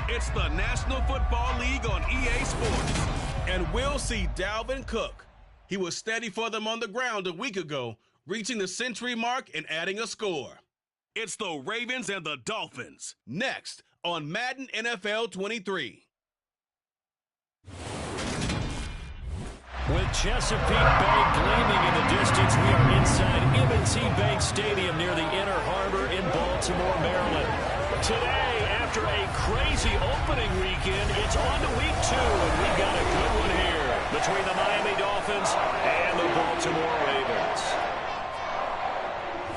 It's the National Football League on EA Sports. And we'll see Dalvin Cook. He was steady for them on the ground a week ago, reaching the century mark and adding a score. It's the Ravens and the Dolphins, next on Madden NFL 23. With Chesapeake Bay gleaming in the distance, we are inside M&T Bank Stadium near the Inner Harbor in Baltimore, Maryland. Today, after a crazy opening weekend, it's on to week 2, and we got a good one here between the Miami Dolphins and the Baltimore Ravens.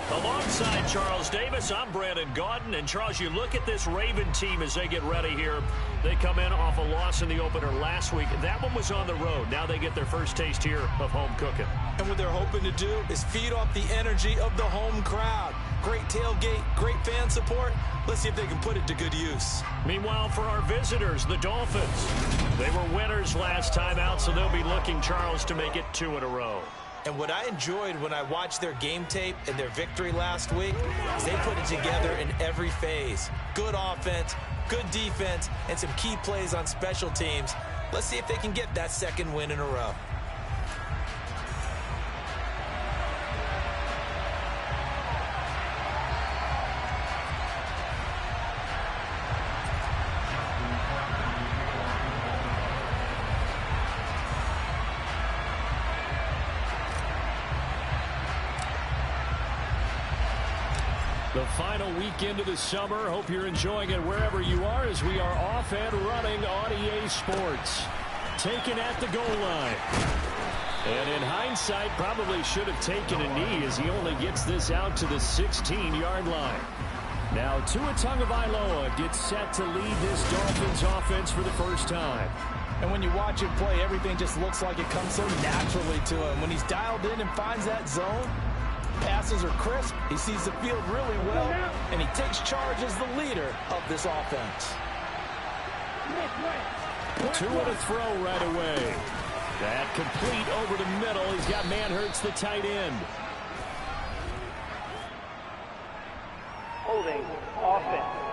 Alongside Charles Davis, I'm Brandon Gaudin. And, Charles, you look at this Raven team as they get ready here. They come in off a loss in the opener last week. That one was on the road. Now they get their first taste here of home cooking. And what they're hoping to do is feed off the energy of the home crowd. Great tailgate, great fan support. Let's see if they can put it to good use. Meanwhile, for our visitors, the Dolphins. They were winners last time out, so they'll be looking, Charles, to make it 2 in a row. And what I enjoyed when I watched their game tape and their victory last week is they put it together in every phase. Good offense, good defense, and some key plays on special teams. Let's see if they can get that second win in a row. The final weekend of the summer. Hope you're enjoying it wherever you are as we are off and running on EA Sports. Taken at the goal line. And in hindsight, probably should have taken a knee as he only gets this out to the 16-yard line. Now Tua Tagovailoa gets set to lead this Dolphins offense for the first time. And when you watch him play, everything just looks like it comes so naturally to him. When he's dialed in and finds that zone, passes are crisp, he sees the field really well, and he takes charge as the leader of this offense. Tua to throw right away. That complete over the middle. He's got Manhurts, the tight end. Holding offense.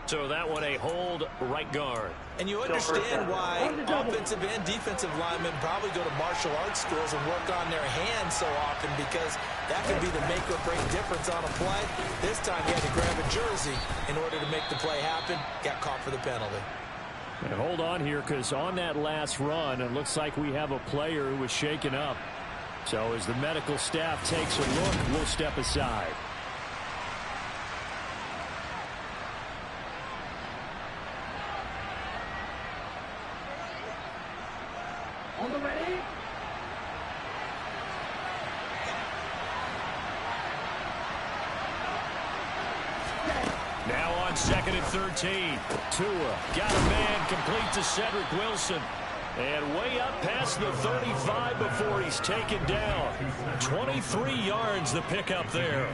So that one a hold right guard. And you understand why offensive and defensive linemen probably go to martial arts schools and work on their hands so often, because that can be the make or break difference on a play. This time he had to grab a jersey in order to make the play happen. Got caught for the penalty. And hold on here, because on that last run, it looks like we have a player who was shaken up. So as the medical staff takes a look, we'll step aside. Now on 2nd and 13. Tua got a man complete to Cedric Wilson. And way up past the 35 before he's taken down. 23 yards the pickup there.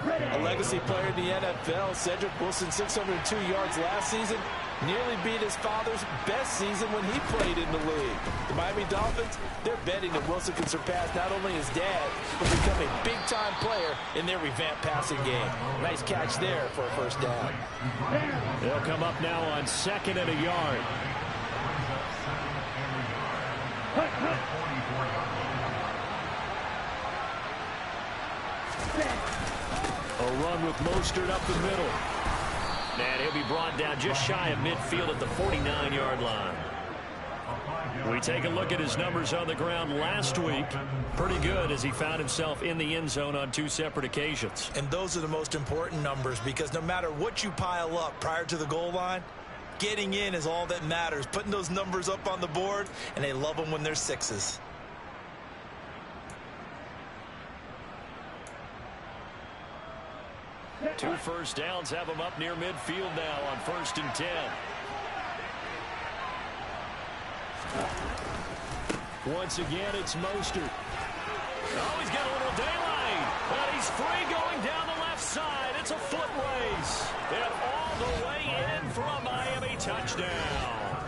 A legacy player in the NFL, Cedric Wilson, 602 yards last season, nearly beat his father's best season when he played in the league. The Miami Dolphins, they're betting that Wilson can surpass not only his dad, but become a big-time player in their revamped passing game. Nice catch there for a first down. They'll come up now on 2nd and a yard. A run with Mostert up the middle. And he'll be brought down just shy of midfield at the 49-yard line. We take a look at his numbers on the ground last week. Pretty good as he found himself in the end zone on 2 separate occasions. And those are the most important numbers because no matter what you pile up prior to the goal line, getting in is all that matters. Putting those numbers up on the board, and they love them when they're 6s. Two first downs have him up near midfield now on 1st and 10. Once again, it's Mostert. Oh, he's got a little daylight. But he's free going down the left side. It's a foot race. And all the way in for a Miami touchdown.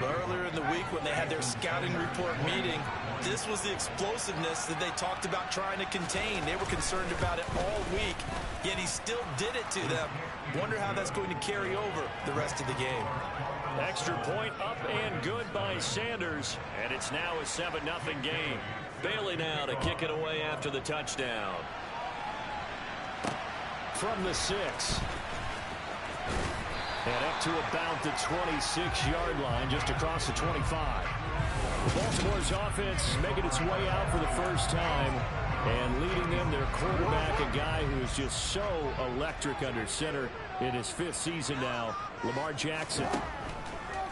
Earlier in the week when they had their scouting report meeting, this was the explosiveness that they talked about trying to contain. They were concerned about it all week, yet he still did it to them. Wonder how that's going to carry over the rest of the game. Extra point up and good by Sanders, and it's now a 7-0 game. Bailey now to kick it away after the touchdown. From the 6. And up to about the 26-yard line, just across the 25. Baltimore's offense making its way out for the first time, and leading them, their quarterback, a guy who is just so electric under center in his 5th season now, Lamar Jackson.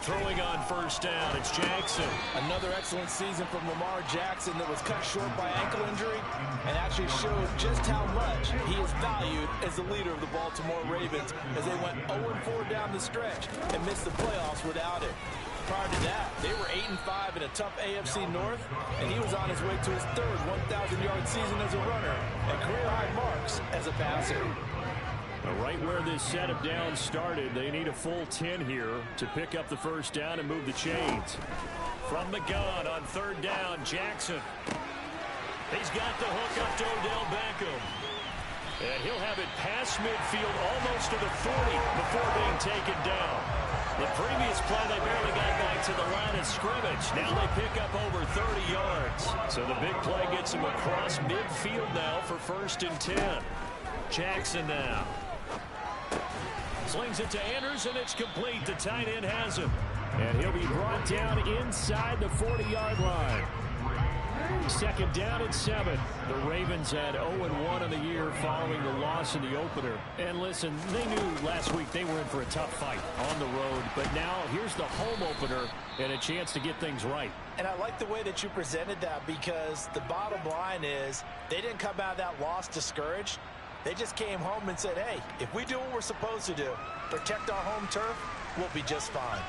Throwing on first down, it's Jackson. Another excellent season from Lamar Jackson that was cut short by ankle injury and actually showed just how much he is valued as the leader of the Baltimore Ravens as they went 0-4 down the stretch and missed the playoffs without it. Prior to that, they were 8-5 in a tough AFC North, and he was on his way to his 3rd 1,000-yard season as a runner and career-high marks as a passer. Right where this set of downs started, they need a full 10 here to pick up the first down and move the chains. From the gun on 3rd down, Jackson. He's got the hook up to Odell Beckham. And he'll have it past midfield almost to the 40 before being taken down. The previous play, they barely got back to the line of scrimmage. Now they pick up over 30 yards. So the big play gets them across midfield now for 1st and 10. Jackson now. Slings it to Anderson, and it's complete. The tight end has him. And he'll be brought down inside the 40-yard line. 2nd down and 7. The Ravens had 0-1 in the year following the loss in the opener. And listen, they knew last week they were in for a tough fight on the road. But now here's the home opener and a chance to get things right. And I like the way that you presented that because the bottom line is they didn't come out of that loss discouraged. They just came home and said, hey, if we do what we're supposed to do, protect our home turf, we'll be just fine.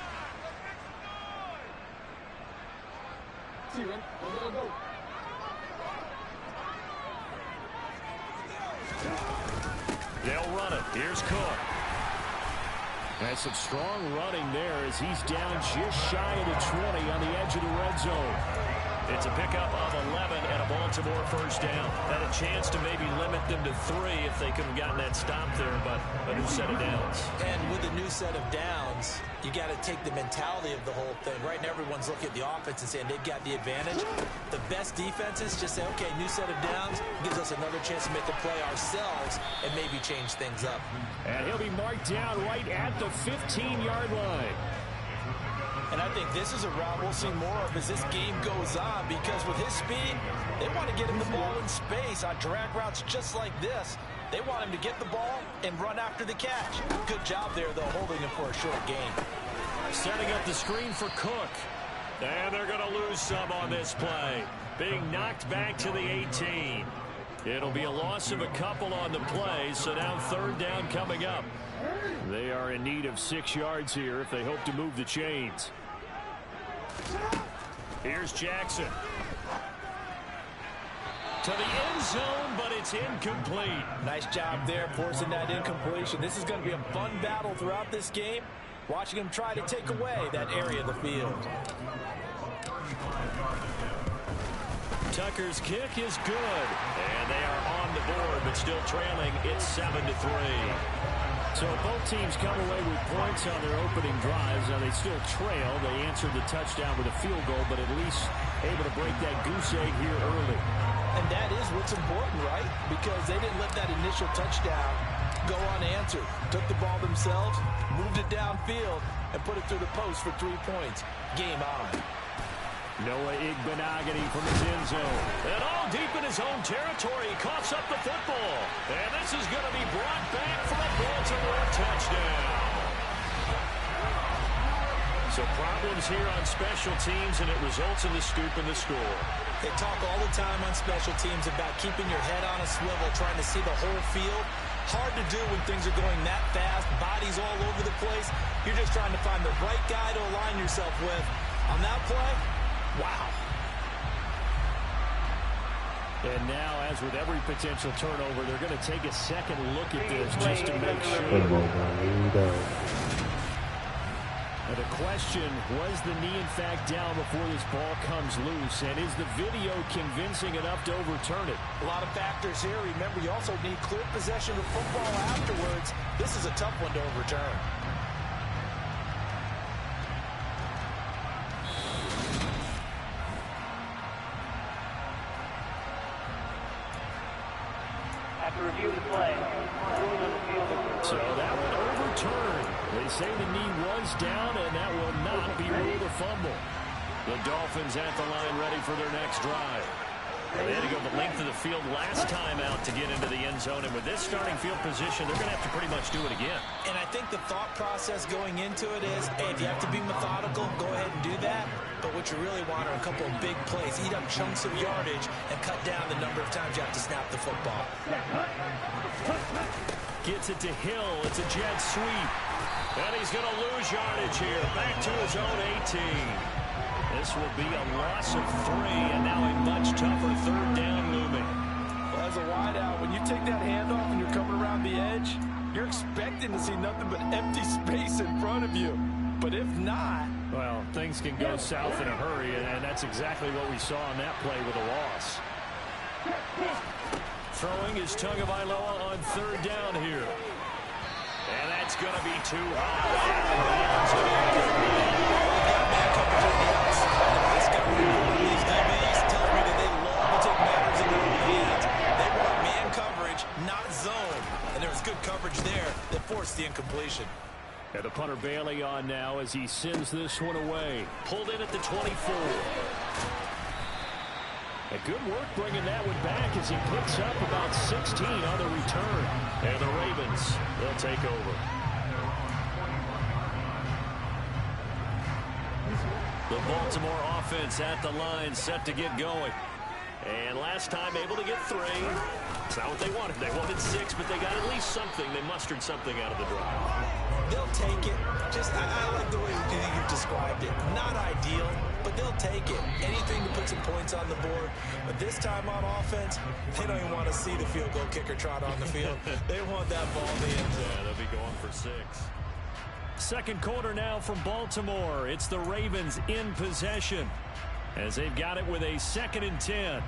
They'll run it. Here's Cook. And some strong running there as he's down just shy of the 20 on the edge of the red zone. It's a pickup of 11 and a Baltimore first down. Had a chance to maybe limit them to 3 if they could have gotten that stop there, but a new set of downs. And with a new set of downs, you got to take the mentality of the whole thing. Right now, everyone's looking at the offense and saying they've got the advantage. The best defenses just say, okay, new set of downs gives us another chance to make a play ourselves and maybe change things up. And he'll be marked down right at the 15-yard line. And I think this is a route we'll see more of as this game goes on because with his speed, they want to get him the ball in space on drag routes just like this. They want him to get the ball and run after the catch. Good job there, though, holding him for a short gain. Setting up the screen for Cook. And they're going to lose some on this play. Being knocked back to the 18. It'll be a loss of a couple on the play, so now third down coming up. They are in need of 6 yards here if they hope to move the chains. Here's Jackson. To the end zone, but it's incomplete. Nice job there forcing that incompletion. This is going to be a fun battle throughout this game. Watching him try to take away that area of the field. Tucker's kick is good. And they are on the board, but still trailing. It's 7-3. So both teams come away with points on their opening drives. Now they still trail. They answered the touchdown with a field goal, but at least able to break that goose egg here early. And that is what's important, right? Because they didn't let that initial touchdown go unanswered. Took the ball themselves, moved it downfield, and put it through the post for 3 points. Game on. Noah Igbenogany from his end zone. And all deep in his own territory. He coughs up the football. And this is going to be brought back for a Baltimore touchdown. So problems here on special teams, and it results in the scoop and the score. They talk all the time on special teams about keeping your head on a swivel, trying to see the whole field. Hard to do when things are going that fast, bodies all over the place. You're just trying to find the right guy to align yourself with. On that play, wow. And now, as with every potential turnover, they're going to take a second look at this just to make sure. And the question, was the knee in fact down before this ball comes loose? And is the video convincing enough to overturn it? A lot of factors here. Remember, you also need clear possession of football afterwards. This is a tough one to overturn. After review the play, so that one overturned. They say the knee was down, and that will not be ruled a fumble. The Dolphins at the line ready for their next drive. They had to go the length of the field last time out to get into the end zone, and with this starting field position, they're going to have to pretty much do it again. And I think the thought process going into it is, hey, if you have to be methodical, go ahead and do that. But what you really want are a couple of big plays, eat up chunks of yardage, and cut down the number of times you have to snap the football. Gets it to Hill. It's a jet sweep. And he's going to lose yardage here. Back to his own 18. This will be a loss of 3, and now a much tougher third down looming. Well, as a wideout, when you take that handoff and you're coming around the edge, you're expecting to see nothing but empty space in front of you. But if not... Well, things can go south in a hurry, and that's exactly what we saw on that play with a loss. Throwing is Tagovailoa on third down here. And that's going to be too high. This guy, these DBs tells me that they love to take matters in their own hands. They want man coverage, not zone. And there was good coverage there that forced the incompletion. And the punter Bailey on now as he sends this one away. Pulled in at the 24. And good work bringing that one back as he picks up about 16 on the return. And the Ravens, they'll take over. The Baltimore offense at the line, set to get going. And last time able to get 3. It's not what they wanted. They wanted 6, but they got at least something. They mustered something out of the drive. They'll take it. Just, I like the way you've described it. Not ideal, but they'll take it. Anything to put some points on the board. But this time on offense, they don't even want to see the field goal kicker trot on the field. They want that ball in the end zone. Yeah, they'll be going for 6. Second quarter now from Baltimore. It's the Ravens in possession as they've got it with a 2nd and 10.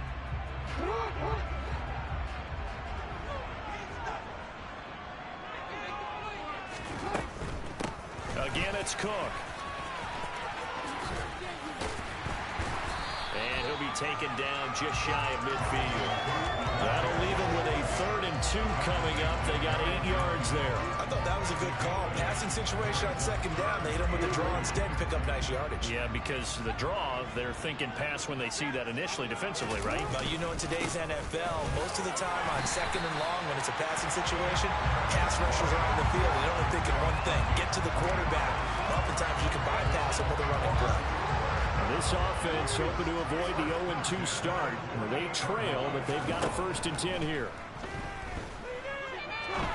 Again, it's Cook. And he'll be taken down just shy of midfield. That'll leave him with a 3rd and 2 coming up. They got 8 yards there. I thought that was a good call. Passing situation on 2nd down. They hit him with a draw instead and pick up nice yardage. Yeah, because the draw, they're thinking pass when they see that initially defensively, right? Well, you know, in today's NFL, most of the time on 2nd and long, when it's a passing situation, pass rushers are on the field. They're only thinking one thing, get to the quarterback. Oftentimes you can bypass them with a running play. This offense hoping to avoid the 0-2 start. They trail, but they've got a 1st and 10 here.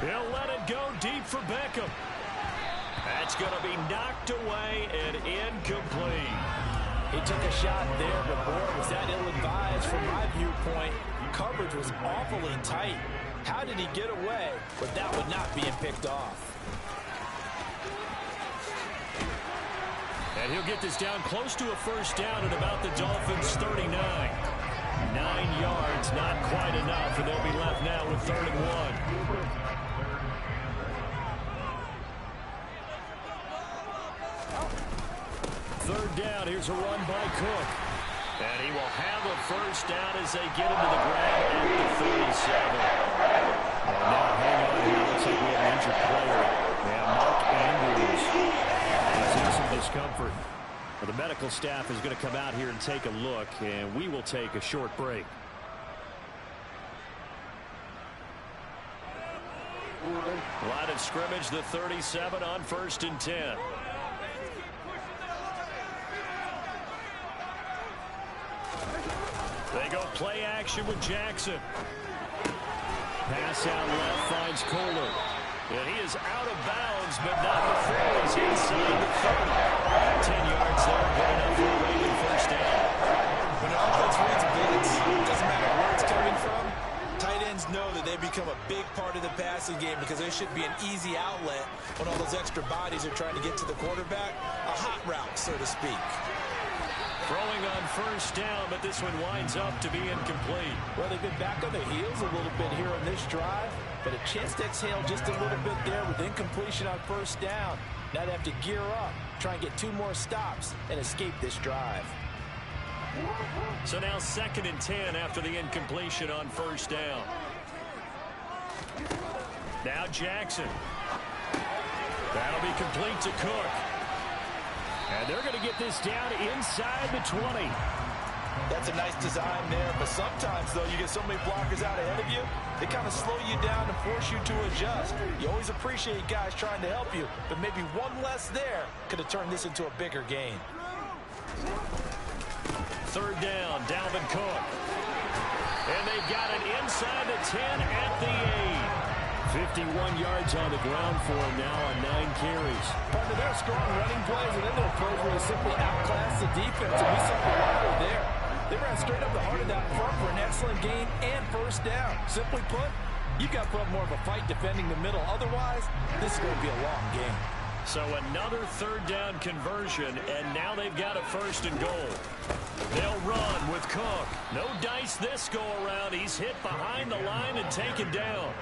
He'll let it go deep for Beckham. That's going to be knocked away and incomplete. He took a shot there, but boy, was that ill-advised from my viewpoint. Coverage was awfully tight. How did he get away with that one not being picked off? And he'll get this down close to a 1st down at about the Dolphins' 39. 9 yards, not quite enough, and they'll be left now with 3rd and 1. 3rd down, here's a run by Cook. And he will have a 1st down as they get into the ground at the 37. And now hang on here, looks like we have an injured player. Yeah, Mark Andrews. He's in some discomfort. Well, the medical staff is going to come out here and take a look, and we will take a short break. Line of scrimmage, the 37 on 1st and 10. They go play action with Jackson. Pass out left finds Kohler. And he is out of bounds, but not before he's inside the 30. 10 yards there, good enough for a Raven 1st down. When an offense reads blitz, it doesn't matter where it's coming from. Tight ends know that they become a big part of the passing game because they should be an easy outlet when all those extra bodies are trying to get to the quarterback. A hot route, so to speak. Throwing on 1st down, but this one winds up to be incomplete. Well, they've been back on their heels a little bit here on this drive, but a chance to exhale just a little bit there with incompletion on 1st down. Now they have to gear up, try and get 2 more stops, and escape this drive. So now 2nd and 10 after the incompletion on 1st down. Now Jackson. That'll be complete to Cook. And they're going to get this down inside the 20. That's a nice design there, but sometimes, though, you get so many blockers out ahead of you, they kind of slow you down and force you to adjust. You always appreciate guys trying to help you, but maybe one less there could have turned this into a bigger gain. 3rd down, Dalvin Cook. And they've got it inside the 10 at the 8. 51 yards on the ground for him now on 9 carries. Part of their strong running plays, and then their plays where they simply outclass the defense, and we saw the water there. They ran straight up the heart of that front for an excellent gain and 1st down. Simply put, you've got to put up more of a fight defending the middle. Otherwise, this is going to be a long game. So another 3rd down conversion, and now they've got a 1st and goal. They'll run with Cook. No dice this go around. He's hit behind the line and taken down.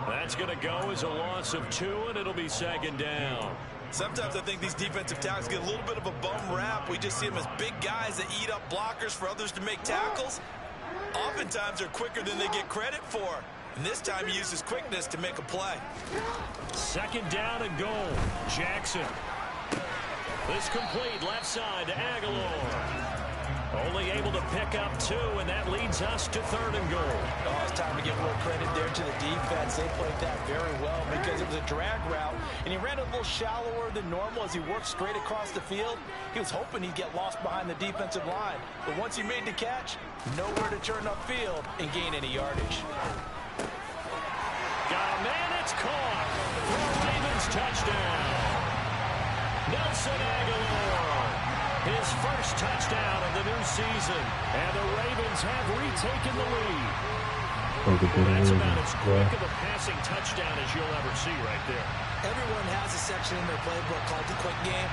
That's going to go as a loss of 2, and it'll be 2nd down. Sometimes I think these defensive tackles get a little bit of a bum rap. We just see them as big guys that eat up blockers for others to make tackles. Oftentimes they're quicker than they get credit for. And this time he uses quickness to make a play. 2nd down and goal. Jackson. This complete left side to Aguilar. Only able to pick up 2, and that leads us to 3rd and goal. Oh, it's time to give a little credit there to the defense. They played that very well because it was a drag route, and he ran a little shallower than normal as he worked straight across the field. He was hoping he'd get lost behind the defensive line, but once he made the catch, nowhere to turn upfield and gain any yardage. Got a man, it's caught for a Ravens touchdown. Nelson Aguilar. His 1st touchdown of the new season. And the Ravens have retaken the lead. That's about as quick of a passing touchdown as you'll ever see right there. Everyone has a section in their playbook called the quick game.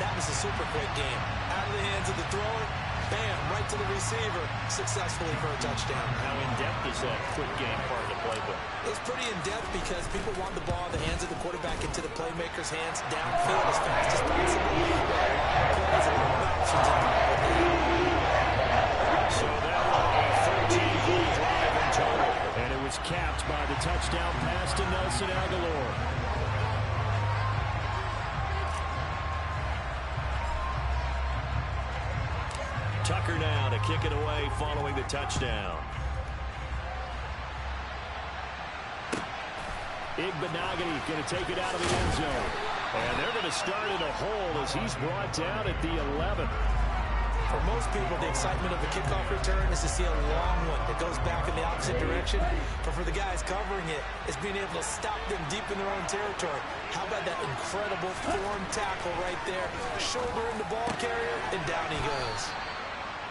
That was a super quick game. Out of the hands of the thrower, bam, right to the receiver, successfully for a touchdown. How in-depth is that quick game part of the playbook? It's pretty in-depth because people want the ball in the hands of the quarterback into the playmaker's hands downfield as fast as possible. Well, a lot of plays, a lot of options involved with that. So that was a 13-play drive in total. And it was capped by the touchdown pass to Nelson Aguilar. Tucker now to kick it away following the touchdown. Igbenogany going to take it out of the end zone. And they're going to start in a hole as he's brought down at the 11. For most people, the excitement of the kickoff return is to see a long one that goes back in the opposite direction. But for the guys covering it, it's being able to stop them deep in their own territory. How about that incredible form tackle right there? Shoulder in the ball carrier, and down he goes.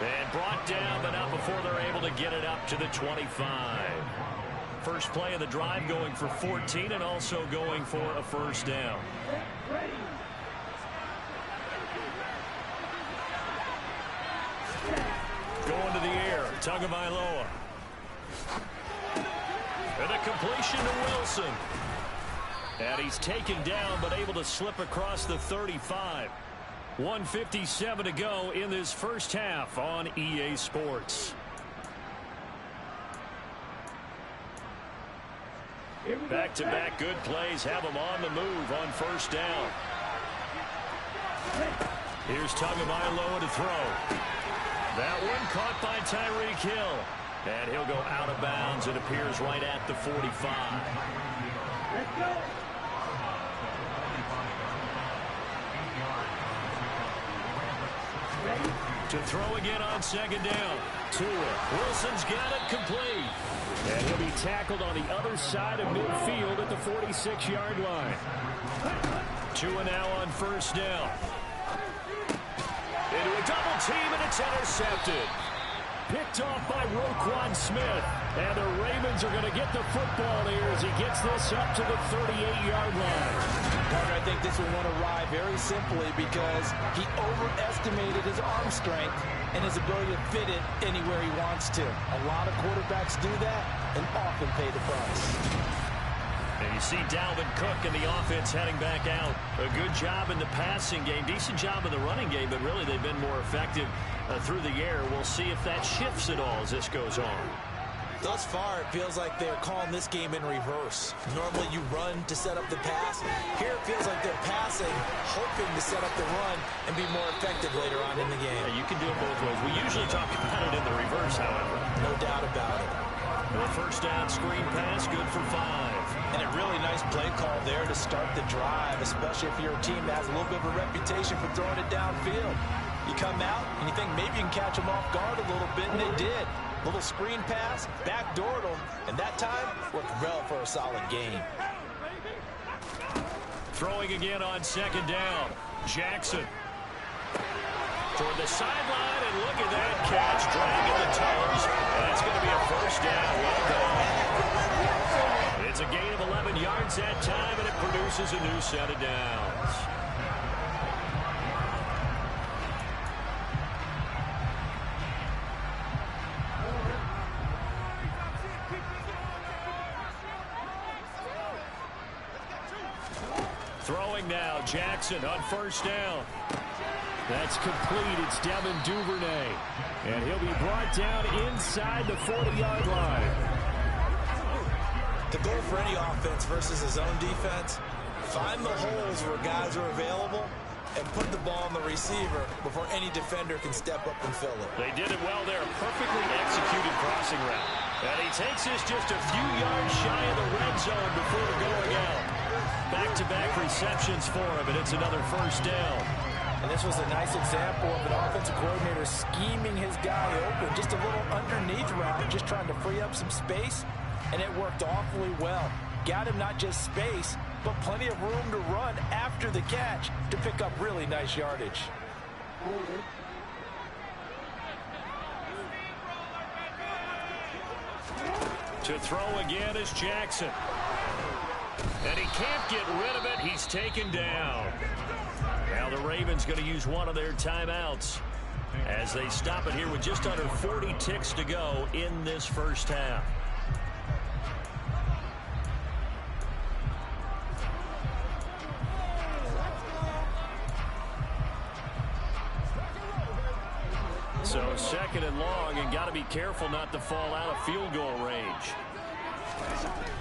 And brought down, but not before they're able to get it up to the 25. First play of the drive going for 14 and also going for a first down. Going to the air, Tagovailoa. And a completion to Wilson. And he's taken down, but able to slip across the 35. 1:57 to go in this first half on EA Sports. Back-to-back good plays have them on the move on first down. Here's Tagovailoa to throw. That one caught by Tyreek Hill. And he'll go out of bounds. It appears right at the 45. Let's go. To throw again on second down. Tua. Wilson's got it complete. And he'll be tackled on the other side of midfield at the 46-yard line. Tua now on first down. Into a double team, and it's intercepted. Picked off by Roquan Smith. And the Ravens are going to get the football here as he gets this up to the 38-yard line. Partner, I think this will want to ride very simply because he overestimated his arm strength and his ability to fit it anywhere he wants to. A lot of quarterbacks do that and often pay the price. And you see Dalvin Cook and the offense heading back out. A good job in the passing game. Decent job in the running game, but really they've been more effective through the air. We'll see if that shifts at all as this goes on. Thus far, it feels like they're calling this game in reverse. Normally you run to set up the pass. Here it feels like they're passing, hoping to set up the run and be more effective later on in the game. Yeah, you can do it both ways. We usually talk about it in the reverse, however. No doubt about it. The first down screen pass, good for 5. And a really nice play call there to start the drive, especially if you're a team that has a little bit of a reputation for throwing it downfield. You come out and you think maybe you can catch them off guard a little bit, and they did. Little screen pass, backdoored them, and that time worked well for a solid game. Throwing again on second down. Jackson. Toward the sideline, and look at that catch, dragging the toes. And that's going to be a first down. Well done. It's a gain of 11 yards that time, and it produces a new set of downs. Throwing now, Jackson on first down. That's complete. It's Devin Duvernay. And he'll be brought down inside the 40-yard line. The goal for any offense versus his own defense, find the holes where guys are available and put the ball on the receiver before any defender can step up and fill it. They did it well there. Perfectly executed crossing route. And he takes this just a few yards shy of the red zone before going out. Back-to-back receptions for him, and it's another first down. And this was a nice example of an offensive coordinator scheming his guy open. Just a little underneath route, just trying to free up some space, and it worked awfully well. Got him not just space, but plenty of room to run after the catch to pick up really nice yardage. To throw again is Jackson. And he can't get rid of it. He's taken down. Now the Ravens going to use one of their timeouts as they stop it here with just under 40 ticks to go in this first half. So second and long, and got to be careful not to fall out of field goal range.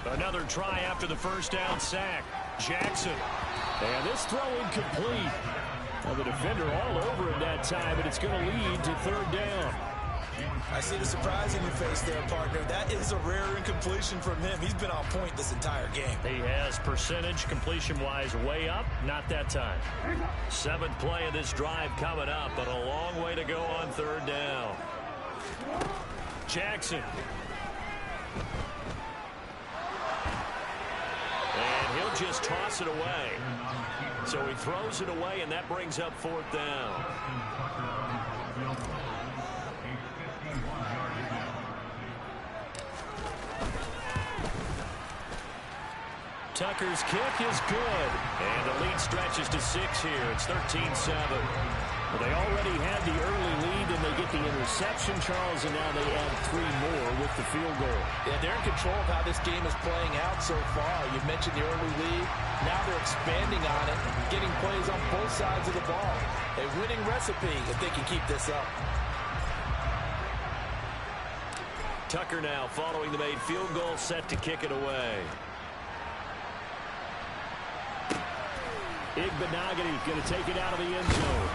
Another try after the first down sack. Jackson. And this throw incomplete. Well, the defender all over him that time, but it's going to lead to third down. I see the surprise in your face there, partner. That is a rare incompletion from him. He's been on point this entire game. He has percentage completion-wise way up. Not that time. 7th play of this drive coming up, but a long way to go on 3rd down. Jackson. And he'll just toss it away. So he throws it away, and that brings up 4th down. Tucker's kick is good. And the lead stretches to 6 here. It's 13-7. Well, they already had the early lead, and they get the interception, Charles, and now they add 3 more with the field goal. Yeah, they're in control of how this game is playing out so far. You mentioned the early lead. Now they're expanding on it, getting plays on both sides of the ball. A winning recipe if they can keep this up. Tucker now following the made field goal, set to kick it away. Igbenogany going to take it out of the end zone.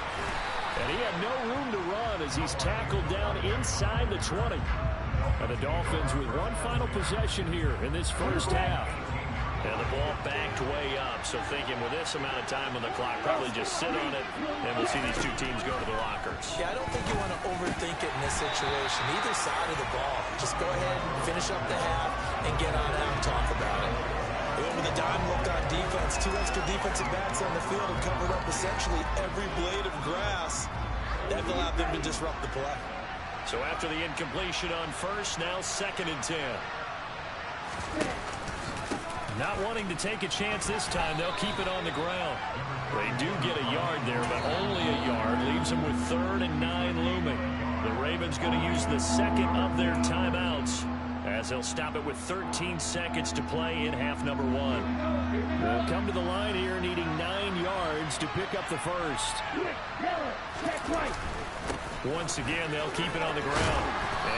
And he had no room to run as he's tackled down inside the 20. And the Dolphins with one final possession here in this first half. And the ball backed way up. So thinking with this amount of time on the clock, probably just sit on it, and we'll see these two teams go to the lockers. Yeah, I don't think you want to overthink it in this situation. Either side of the ball. Just go ahead and finish up the half and get on out and talk about it. They went with a dime look on defense. 2 extra defensive backs on the field and covered up essentially every blade of grass. That allowed them to disrupt the play. So after the incompletion on first, now 2nd and 10. Not wanting to take a chance this time, they'll keep it on the ground. They do get a yard there, but only a yard. Leaves them with 3rd and 9 looming. The Ravens going to use the 2nd of their timeouts, as they'll stop it with 13 seconds to play in half number 1. They'll come to the line here needing 9 yards to pick up the first. Once again, they'll keep it on the ground.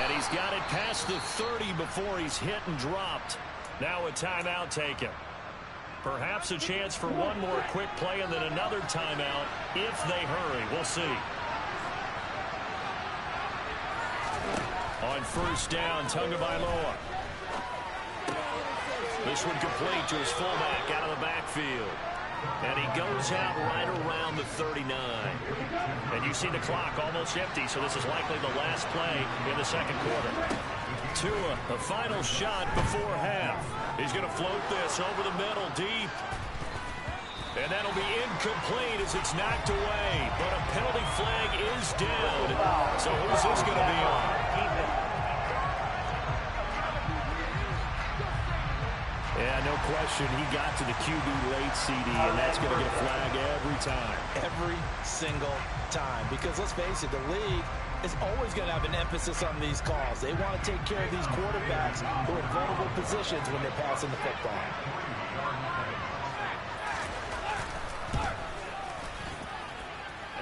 And he's got it past the 30 before he's hit and dropped. Now a timeout taken. Perhaps a chance for one more quick play and then another timeout if they hurry. We'll see. On first down, Tagovailoa. This one complete to his fullback out of the backfield. And he goes out right around the 39. And you see the clock almost empty, so this is likely the last play in the 2nd quarter. Tua, a final shot before half. He's going to float this over the middle deep. And that'll be incomplete as it's knocked away. But a penalty flag is down. So who's this going to be on? Yeah, no question. He got to the QB late, CD, and that's going to get a flag every time. Every single time. Because let's face it, the league is always going to have an emphasis on these calls. They want to take care of these quarterbacks who are in vulnerable positions when they're passing the football.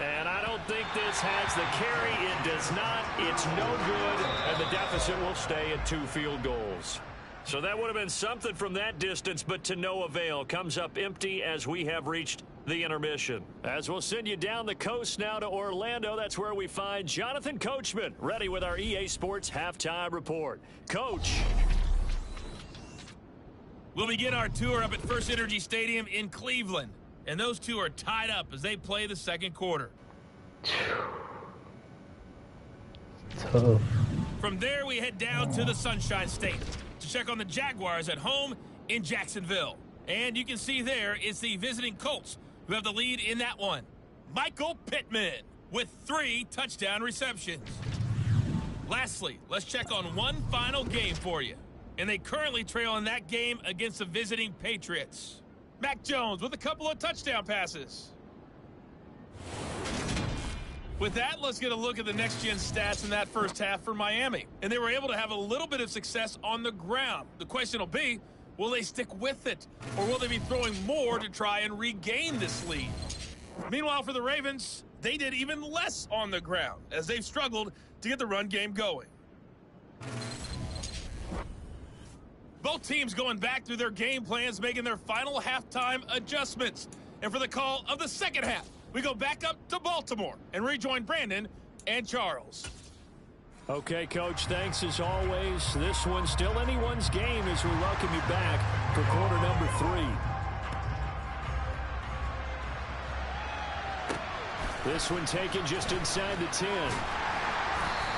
And I don't think this has the carry. It does not. It's no good, and the deficit will stay at 2 field goals. So that would have been something from that distance, but to no avail. Comes up empty as we have reached the intermission. As we'll send you down the coast now to Orlando, that's where we find Jonathan Coachman, ready with our EA Sports Halftime Report. Coach. We'll begin our tour up at First Energy Stadium in Cleveland. And those two are tied up as they play the 2nd quarter. Tough. From there, we head down to the Sunshine State to check on the Jaguars at home in Jacksonville. And you can see there it's the visiting Colts who have the lead in that one. Michael Pittman with 3 touchdown receptions. Lastly, let's check on one final game for you. And they currently trail in that game against the visiting Patriots. Mac Jones with a couple of touchdown passes. With that, let's get a look at the next-gen stats in that first half for Miami. And they were able to have a little bit of success on the ground. The question will be, will they stick with it? Or will they be throwing more to try and regain this lead? Meanwhile, for the Ravens, they did even less on the ground as they've struggled to get the run game going. Both teams going back through their game plans, making their final halftime adjustments. And for the call of the 2nd half, we go back up to Baltimore and rejoin Brandon and Charles. Okay, Coach, thanks as always. This one's still anyone's game as we welcome you back for quarter number 3. This one taken just inside the 10.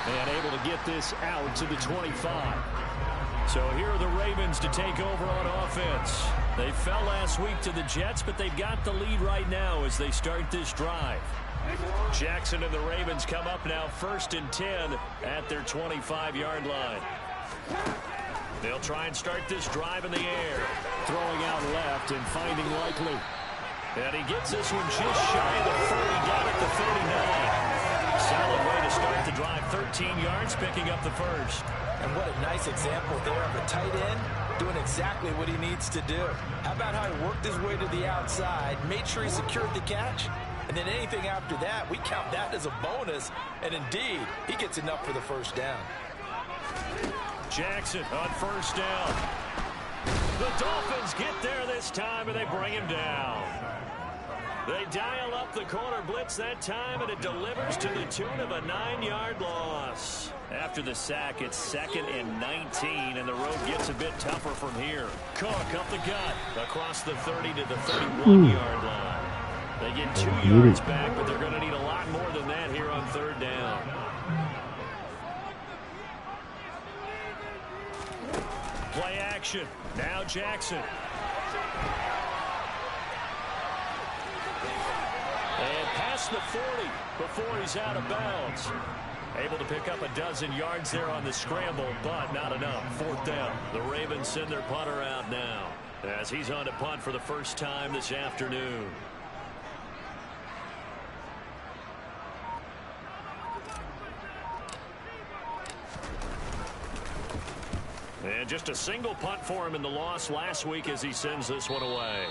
And able to get this out to the 25. So here are the Ravens to take over on offense. They fell last week to the Jets, but they've got the lead right now as they start this drive. Jackson and the Ravens come up now 1st and 10 at their 25-yard line. They'll try and start this drive in the air. Throwing out left and finding Likely. And he gets this one just shy of the 40, down at the 39. Solid way to start the drive. 13 yards, picking up the first. And what a nice example there of a tight end doing exactly what he needs to do. How about how he worked his way to the outside, made sure he secured the catch, and then anything after that, we count that as a bonus. And indeed, he gets enough for the first down. Jackson on first down. The Dolphins get there this time, and they bring him down. They dial up the corner blitz that time, and it delivers to the tune of a 9-yard loss. After the sack, it's 2nd and 19, and the road gets a bit tougher from here. Cook up the gut across the 30 to the 31-yard line. They get 2 yards back, but they're going to need a lot more than that here on 3rd down. Play action. Now Jackson. And past the 40 before he's out of bounds. Able to pick up a dozen yards there on the scramble, but not enough. 4th down. The Ravens send their punter out now as he's on to punt for the first time this afternoon. And just a single punt for him in the loss last week as he sends this one away.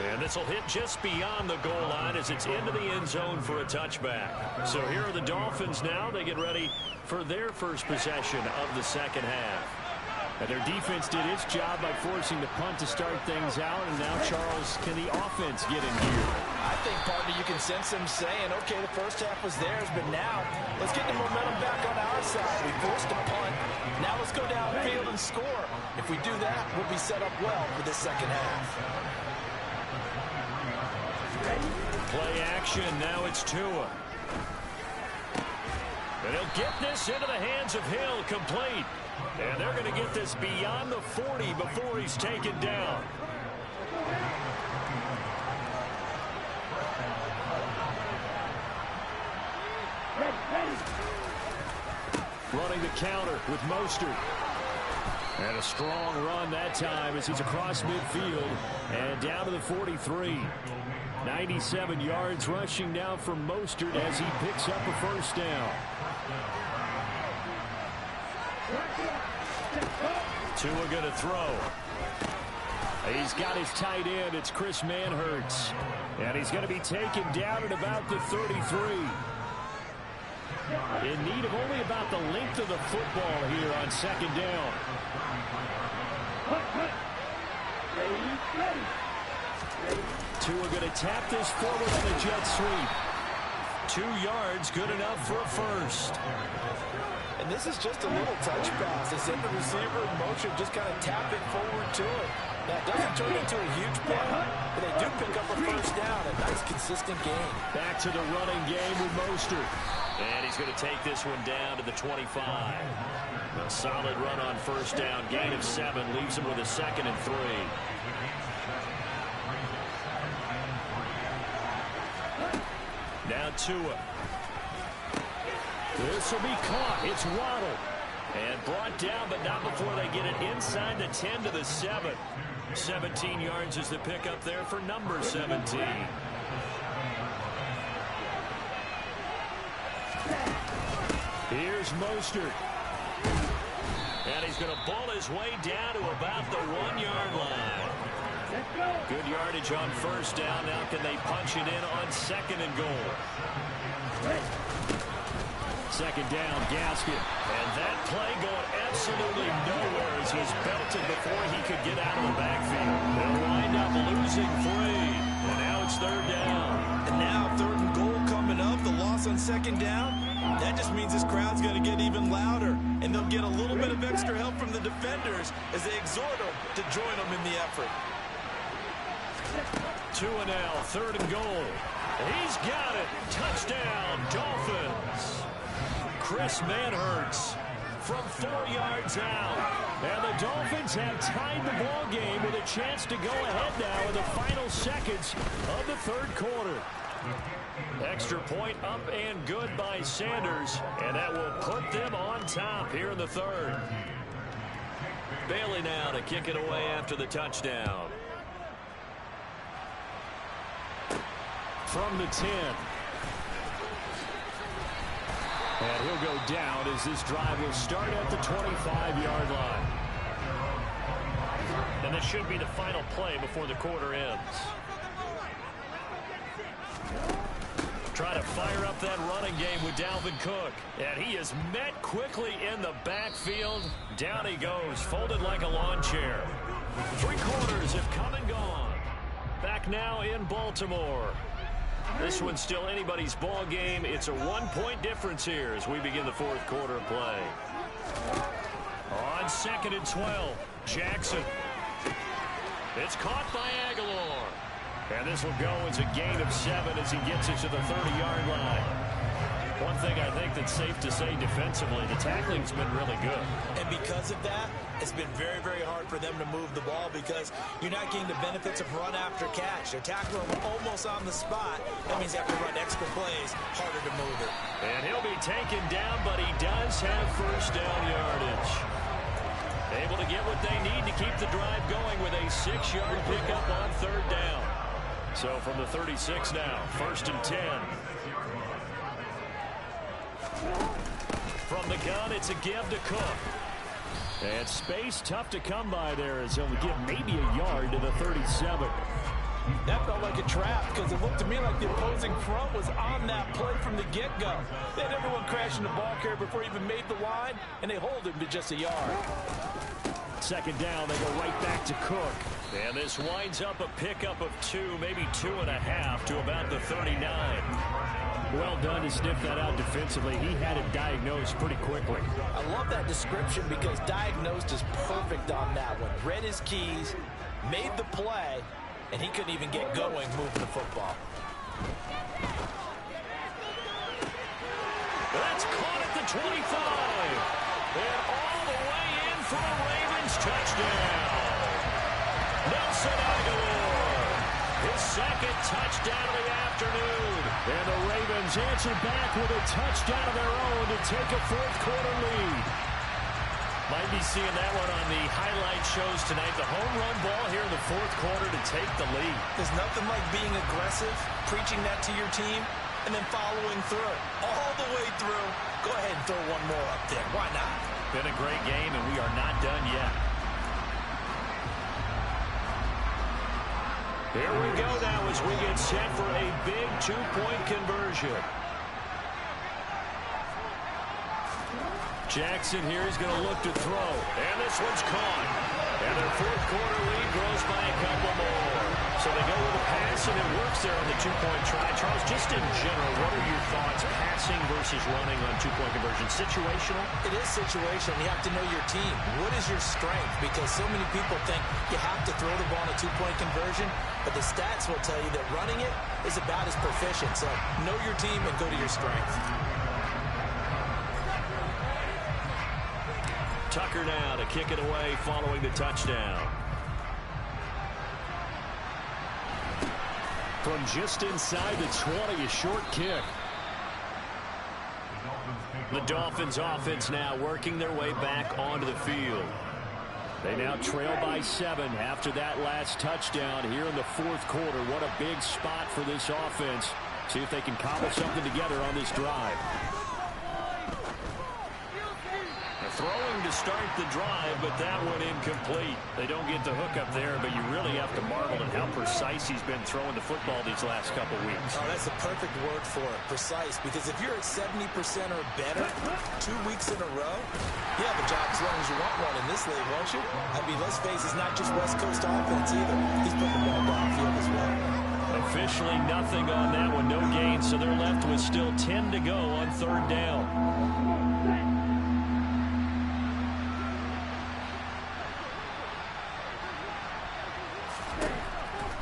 And this will hit just beyond the goal line as it's into the end zone for a touchback. So here are the Dolphins now. They get ready for their first possession of the second half. And their defense did its job by forcing the punt to start things out. And now, Charles, can the offense get in gear? I think, partner, you can sense them saying, okay, the first half was theirs, but now let's get the momentum back on our side. We forced a punt. Now let's go downfield and score. If we do that, we'll be set up well for this second half. Play action. Now it's Tua. And he'll get this into the hands of Hill, complete. And they're going to get this beyond the 40 before he's taken down. Running the counter with Mostert. And a strong run that time as he's across midfield and down to the 43. 97 yards rushing now from Mostert as he picks up a first down. Tua going to throw. He's got his tight end. It's Chris Manhertz. And he's going to be taken down at about the 33. In need of only about the length of the football here on second down. Tua going to tap this forward on the jet sweep. 2 yards, good enough for a first. And this is just a little touch pass. They send the receiver in motion, just kind of tap it forward to him. That doesn't turn into a huge play, but they do pick up a first down. A nice, consistent game. Back to the running game with Mostert. And he's going to take this one down to the 25. A solid run on first down. Gain of 7 leaves him with a 2nd and 3. Now Tua. This will be caught. It's Waddle. And brought down, but not before they get it inside the 10 to the 7. 17 yards is the pickup there for number 17. Here's Mostert. And he's going to ball his way down to about the 1-yard line. Good yardage on first down. Now can they punch it in on 2nd and goal? Second down, Gaskin. And that play going absolutely nowhere as he's belted before he could get out of the backfield. They'll wind up losing 3. And now it's 3rd down. And now 3rd and goal coming up. The loss on 2nd down. That just means this crowd's going to get even louder, and they'll get a little bit of extra help from the defenders as they exhort them to join them in the effort. 2 and now, 3rd and goal. He's got it. Touchdown, Dolphins. Chris Manhertz from 4 yards out. And the Dolphins have tied the ball game with a chance to go ahead now in the final seconds of the 3rd quarter. Extra point up and good by Sanders, and that will put them on top here in the 3rd. Bailey now to kick it away after the touchdown. From the 10. And he'll go down as this drive will start at the 25-yard line. And this should be the final play before the quarter ends. Try to fire up that running game with Dalvin Cook. And he is met quickly in the backfield. Down he goes, folded like a lawn chair. 3 quarters have come and gone. Back now in Baltimore. This one's still anybody's ball game. It's a 1-point difference here as we begin the 4th quarter of play. On 2nd and 12, Jackson. It's caught by Aguilar. And this will go as a gain of 7 as he gets it to the 30-yard line. One thing I think that's safe to say defensively, the tackling's been really good. And because of that, it's been very, very hard for them to move the ball because you're not getting the benefits of run after catch. They're tackling them almost on the spot. That means you have to run extra plays, harder to move it. And he'll be taken down, but he does have first down yardage. Able to get what they need to keep the drive going with a 6-yard pickup on 3rd down. So from the 36 now, 1st and 10. From the gun, it's a give to Cook. And space tough to come by there as he'll give maybe a yard to the 37. That felt like a trap because it looked to me like the opposing front was on that play from the get-go. They had everyone crashing the ball carrier before he even made the line, and they hold him to just a yard. 2nd down, they go right back to Cook. And this winds up a pickup of 2, maybe 2.5 to about the 39. Well done to sniff that out defensively. He had it diagnosed pretty quickly. I love that description because diagnosed is perfect on that one. Read his keys, made the play, and he couldn't even get going moving the football. That's caught at the 25. And all the way in for a Ravens touchdown. Nelson Aguilar, his 2nd touchdown of the afternoon. And the Ravens answer back with a touchdown of their own to take a 4th quarter lead. Might be seeing that one on the highlight shows tonight. The home run ball here in the 4th quarter to take the lead. There's nothing like being aggressive, preaching that to your team, and then following through. All the way through. Go ahead and throw one more up there. Why not? Been a great game, and we are not done yet. Here we go now as we get set for a big 2-point conversion. Jackson here is going to look to throw. And this one's caught. And their 4th quarter lead grows by a couple more. So they go with a pass, and it works there on the 2-point try. Charles, just in general, what are your thoughts passing versus running on 2-point conversion? Situational? It is situational. You have to know your team. What is your strength? Because so many people think you have to throw the ball on a 2-point conversion, but the stats will tell you that running it is about as proficient. So know your team and go to your strength. Tucker now to kick it away following the touchdown. From just inside the 20, a short kick. The Dolphins offense now working their way back onto the field. They now trail by 7 after that last touchdown here in the 4th quarter. What a big spot for this offense. See if they can cobble something together on this drive. Throwing to start the drive, but that one incomplete. They don't get the hook up there, but you really have to marvel at how precise he's been throwing the football these last couple weeks. Oh, that's the perfect word for it, precise, because if you're at 70% or better 2 weeks in a row, you have a job as long as you want one in this league, won't you? I mean, let's face it, it's not just West Coast offense either. He's putting the ball downfield as well. A officially nothing on that one. No gain, so they're left with still 10 to go on third down.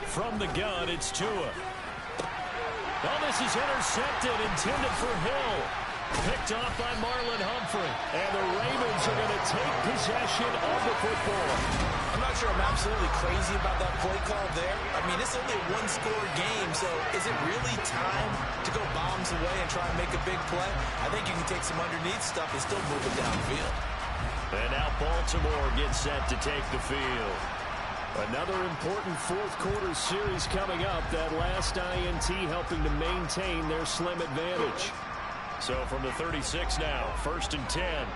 From the gun, it's Tua. Oh, this is intercepted, intended for Hill. Picked off by Marlon Humphrey. And the Ravens are going to take possession of the football. I'm not sure I'm absolutely crazy about that play call there. I mean, it's only a one-score game, so is it really time to go bombs away and try and make a big play? I think you can take some underneath stuff and still move it downfield. And now Baltimore gets set to take the field. Another important fourth-quarter series coming up. That last INT helping to maintain their slim advantage. So from the 36 now, 1st and 10.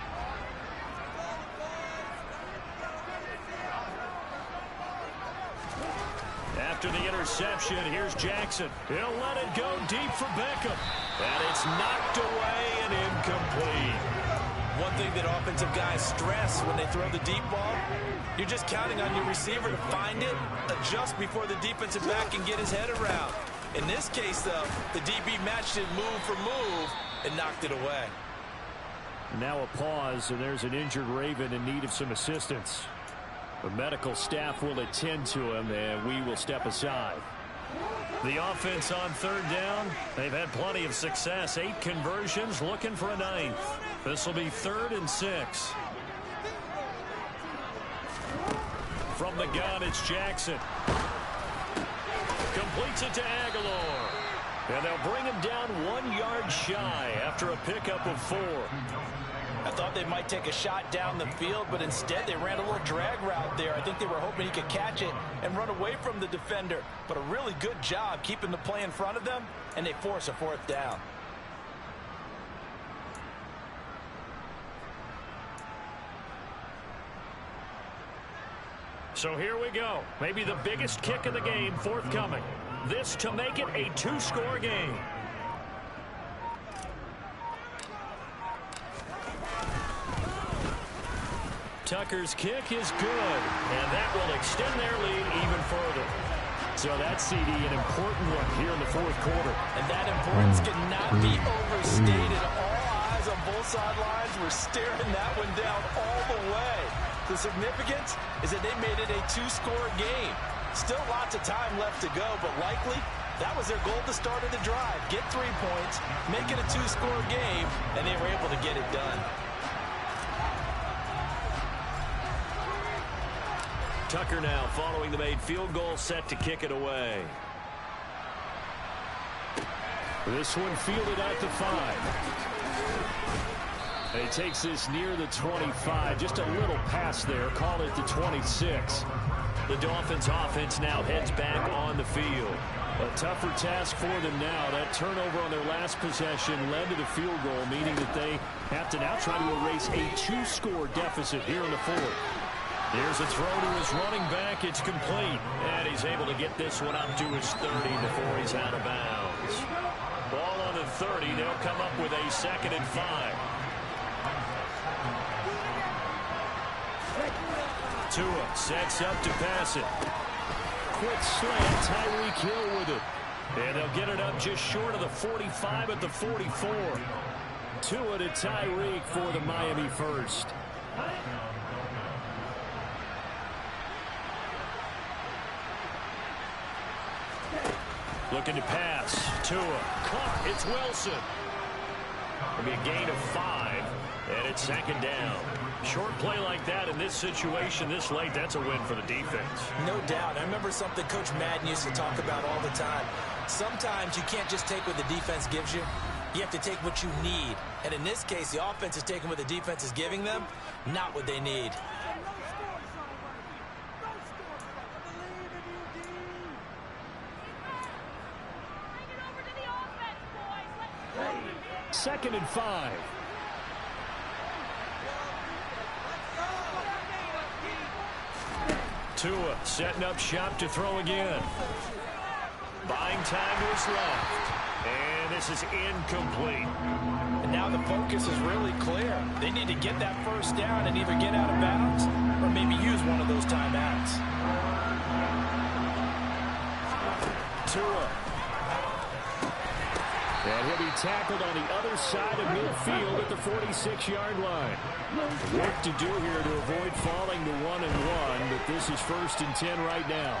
After the interception, here's Jackson. He'll let it go deep for Beckham. And it's knocked away and incomplete. One thing that offensive guys stress when they throw the deep ball, you're just counting on your receiver to find it, adjust before the defensive back can get his head around. In this case, though, the DB matched it move for move and knocked it away. Now a pause, and there's an injured Raven in need of some assistance. The medical staff will attend to him, and we will step aside. The offense on third down, they've had plenty of success. 8 conversions, looking for a 9th. This will be 3rd and 6. From the gun, it's Jackson. Completes it to Aguilar. And they'll bring him down 1 yard shy after a pickup of 4. I thought they might take a shot down the field, but instead they ran a little drag route there. I think they were hoping he could catch it and run away from the defender. But a really good job keeping the play in front of them, and they force a 4th down. So here we go. Maybe the biggest kick of the game forthcoming. This to make it a 2-score game. Tucker's kick is good, and that will extend their lead even further. So that CD, an important one here in the 4th quarter. And that importance cannot be overstated. All eyes on both sidelines were staring that one down all the way. The significance is that they made it a 2-score game. Still lots of time left to go, but likely that was their goal at the start of the drive. Get 3 points, make it a 2-score game, and they were able to get it done. Tucker now following the made field goal, set to kick it away. This one fielded at the 5. And he takes this near the 25. Just a little pass there. Call it the 26. The Dolphins offense now heads back on the field. A tougher task for them now. That turnover on their last possession led to the field goal, meaning that they have to now try to erase a 2-score deficit here in the 4th. Here's a throw to his running back. It's complete. And he's able to get this one up to his 30 before he's out of bounds. Ball on the 30. They'll come up with a 2nd and 5. Tua sets up to pass it. Quick slant, Tyreek Hill with it. And they'll get it up just short of the 45 at the 44. Tua to Tyreek for the Miami first. Looking to pass. Tua. Caught. It's Wilson. It'll be a gain of 5. And it's 2nd down. Short play like that in this situation this late, that's a win for the defense. No doubt. I remember something Coach Madden used to talk about all the time. Sometimes you can't just take what the defense gives you. You have to take what you need. And in this case, the offense is taking what the defense is giving them, not what they need. Second and 5. Tua setting up shop to throw again. Buying time to his left. And this is incomplete. And now the focus is really clear. They need to get that 1st down and either get out of bounds or maybe use one of those timeouts. Tua. And he'll be tackled on the other side of midfield at the 46-yard line. Work to do here to avoid falling to 1-1, but this is 1st and 10 right now.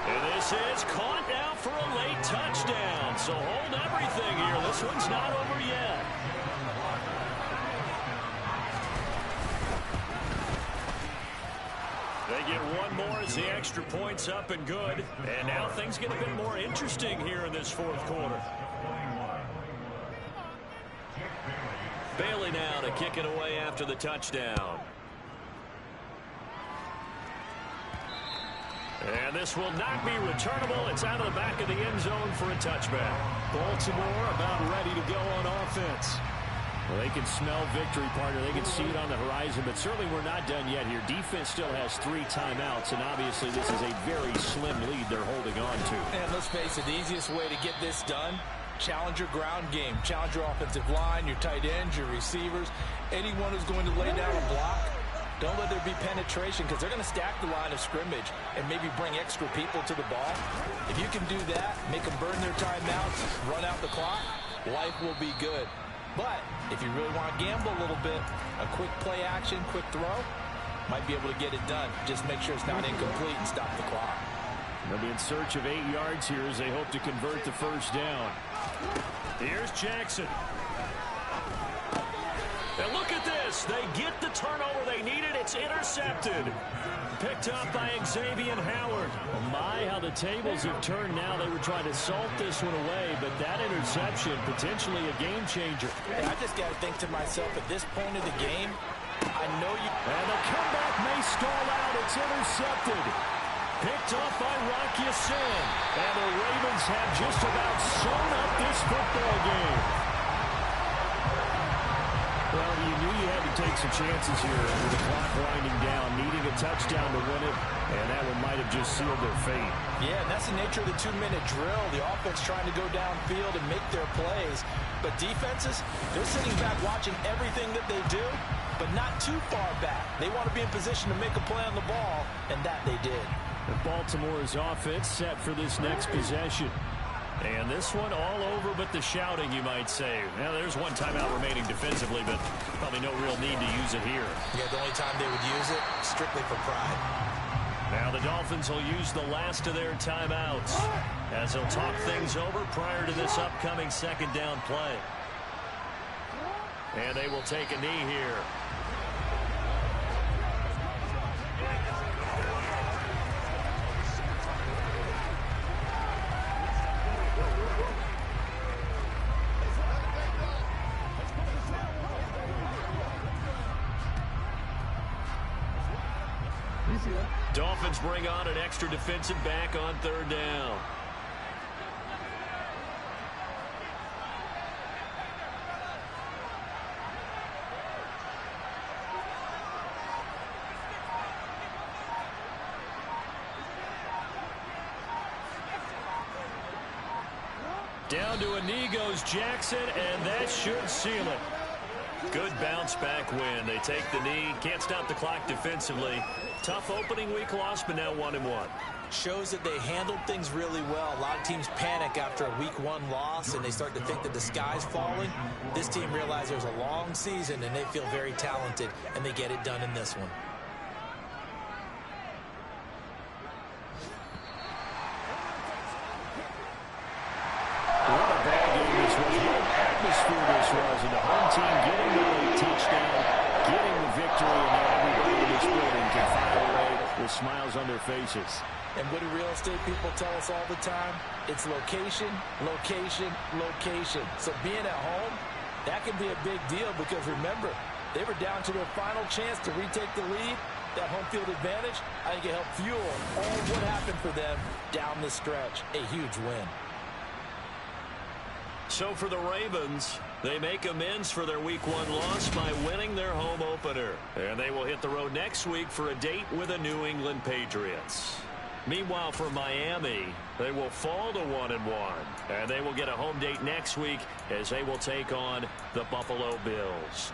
And this is caught now for a late touchdown. So hold everything here. This one's not over yet. They get one more as the extra point's up and good. And now things get a bit more interesting here in this 4th quarter. Bailey now to kick it away after the touchdown. And this will not be returnable. It's out of the back of the end zone for a touchback. Baltimore about ready to go on offense. Well, they can smell victory, partner. They can see it on the horizon, but certainly we're not done yet here. Defense still has 3 timeouts, and obviously this is a very slim lead they're holding on to. And let's face it, the easiest way to get this done, challenge your ground game. Challenge your offensive line, your tight ends, your receivers. Anyone who's going to lay down a block, don't let there be penetration because they're going to stack the line of scrimmage and maybe bring extra people to the ball. If you can do that, make them burn their timeouts, run out the clock, life will be good. But if you really want to gamble a little bit, a quick play action, quick throw, might be able to get it done. Just make sure it's not incomplete and stop the clock. They'll be in search of 8 yards here as they hope to convert the 1st down. Here's Jackson. And look at this. They get the turnover they needed. It's intercepted. Picked up by Xavier Howard. Oh my, how the tables have turned now. They were trying to salt this one away, but that interception, potentially a game changer. And I just got to think to myself, at this point of the game, I know you... And the comeback may stall out. It's intercepted. Picked off by Rock Ya-Sin. And the Ravens have just about sewn up this football game. Well, you knew you had to take some chances here with the clock winding down, needing a touchdown to win it, and that one might have just sealed their fate. Yeah, and that's the nature of the 2-minute drill. The offense trying to go downfield and make their plays. But defenses, they're sitting back watching everything that they do, but not too far back. They want to be in position to make a play on the ball, and that they did. And Baltimore's offense set for this next possession. And this one all over but the shouting, you might say. Now, there's one timeout remaining defensively, but probably no real need to use it here. Yeah, the only time they would use it, strictly for pride. Now the Dolphins will use the last of their timeouts as they'll talk things over prior to this upcoming 2nd down play. And they will take a knee here. Dolphins bring on an extra defensive back on 3rd down. Down to a knee goes Jackson, and that should seal it. Good bounce back win. They take the knee, can't stop the clock defensively. Tough opening week loss, but now 1-1. Shows that they handled things really well. A lot of teams panic after a week 1 loss, and they start to think that the sky's falling. This team realized there's a long season, and they feel very talented, and they get it done in this one. What a bad game this was. What an atmosphere this was. And the home team getting the late touchdown, getting the victory, and now everybody in this building can file away with smiles on their faces. And what do real estate people tell us all the time? It's location, location, location. So being at home, that can be a big deal because remember, they were down to their final chance to retake the lead. That home field advantage, I think it helped fuel all what happened for them down the stretch. A huge win. So for the Ravens, they make amends for their week 1 loss by winning their home opener. And they will hit the road next week for a date with the New England Patriots. Meanwhile, for Miami, they will fall to 1-1. And they will get a home date next week as they will take on the Buffalo Bills.